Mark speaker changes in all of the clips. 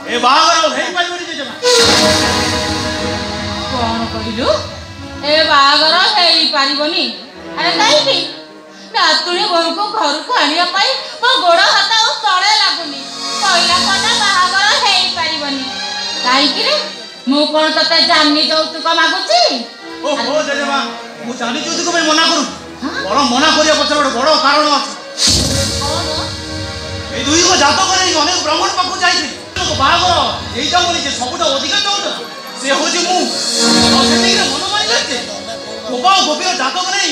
Speaker 1: ए बागर हेई पाइबनी जेजेमा
Speaker 2: कौन कहलु ए बागर हेई पारिबनी अरे काई की नातुणी घर को आनिया पाई मो गोड़ हाथ आ तळे लागुनी कहला कोना बागर हेई पारिबनी काई की रे मु कोन तते जानी जौतुक मागुची
Speaker 1: ओ हो जेजेमा मु जानी जौतुक में मना करू बड़ मना करिया पछर बड़ कारण अछि ए दुई को जात करे अनेक ब्राह्मण पाखु जाई बागर एइटा बोली जे सबुटा अधिक दौड़ से होजी मु सेति के मन मानि लेते गोपा गोपी जात करे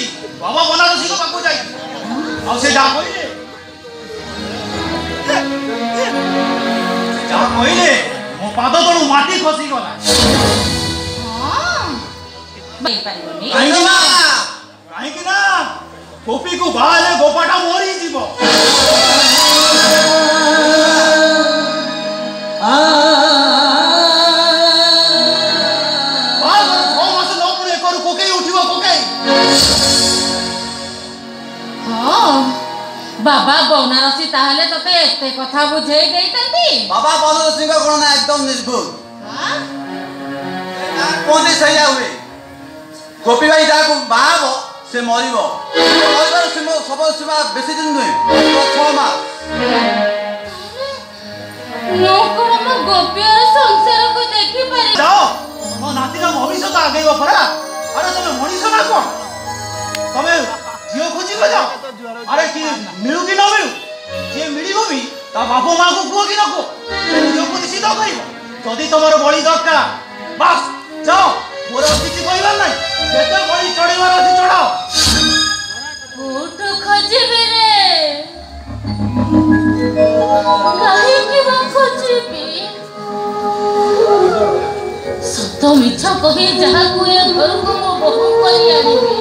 Speaker 1: बाबा बनारसी को पाखु जाई आ से जा कइले जा कइले मो पाद तळु माटी खसी गला
Speaker 2: हां भाई पारिबनी
Speaker 1: काहे कि ना गोपी को बाले गोपाटा मोरी जीवो
Speaker 2: बाबा बनारसी ताहले तते एते कथा बुझे देइतंती
Speaker 3: बाबा बनारसी को कोन एकदम निर्भुल
Speaker 2: हां
Speaker 3: कोने सही हुए गोपी भाई जाको बाबो से मरिबो मरिबार सीमा सब सीमा बेसी दिन नुहे 6 मास
Speaker 2: नो कोन म गोपीर संसार को देखि पारे
Speaker 1: जाओ मो नातीरा भविष्य तो आगेबो परा अरे तमे मनीष ना कोन तमे जियो खोजी को जाओ अरे कि मिलू कि न मिलू जे मिलिबो भी ता बापो मां को कुओ कि न को जियो को निश्चित करिवो जदी तमरो बळी दरकार बस जाओ मोर किछि कहिबार नै जेते बळी चढीबार अछि चढाओ
Speaker 2: कोठो खोजिबे रे काहे कि बा खोजिबे सत मिछ कहि जहा कुए घर को मो बहु करी आनिबे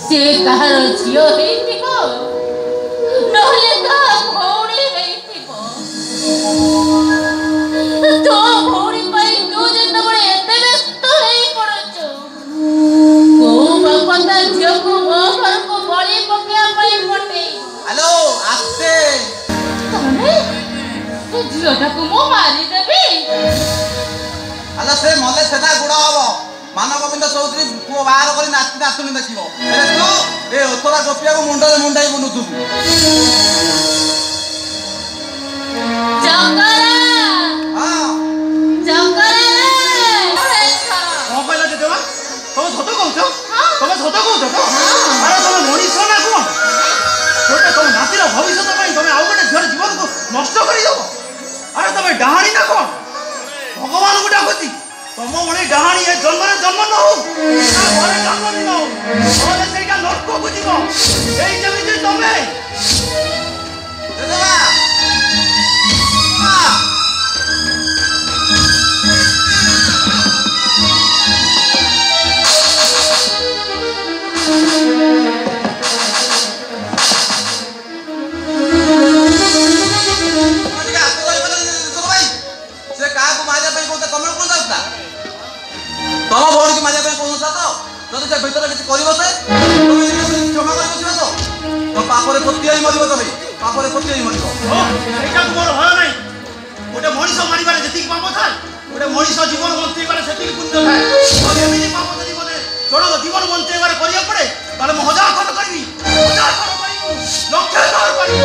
Speaker 2: से कहार झियो हेइथिबो नहले का भौणी हेइथिबो तो भौणी पाई तू जत बळे एते व्यस्त हेई पड़छ को बापा झियो को घर को बळी पकेया पाई पटे
Speaker 3: हेलो आस्ते
Speaker 2: तने से झियोटा को मो मारी देबी
Speaker 3: अला से मले सेना गुडा हबो मानव गोविंद चौधरी को बाहर करी नाच नाचुनी देखिबो अरे तू ए ओथरा गोपिया को मुंडरे मुंडाई बनुतु
Speaker 2: जंगरा
Speaker 3: हां
Speaker 2: जंगरा
Speaker 1: को कहला जे देवा तुम सत कहउछ तुम सत कहउछ तो अरे तुम मनीष ना कोन छोटे तुम नातीर भविष्य पई तुम आउ गटे झर जीवन को नष्ट करी दबो अरे तुम डाहाणी ना कोन भगवान को डाकुची तुम बड़े डाहाणी है जन्म न हो बड़े जन्म न हो बोले सेटा नरक को जीवो एई जमिति तमे
Speaker 3: देवा पापरे पत्ती आई मरिबो तमे पापरे पत्ती आई मरिबो
Speaker 1: ओ एटा तुमर भय नै गोटे मनीष मारिबारे जति पाप थाय गोटे मनीष जीवन बंचेबारे सेति पुण्य थाय और एमिति पाप जति बोले जण जीवन बंचेबारे करिया पड़े ताले म हजार थर करबी हजार थर करबी लक्ष थर करबी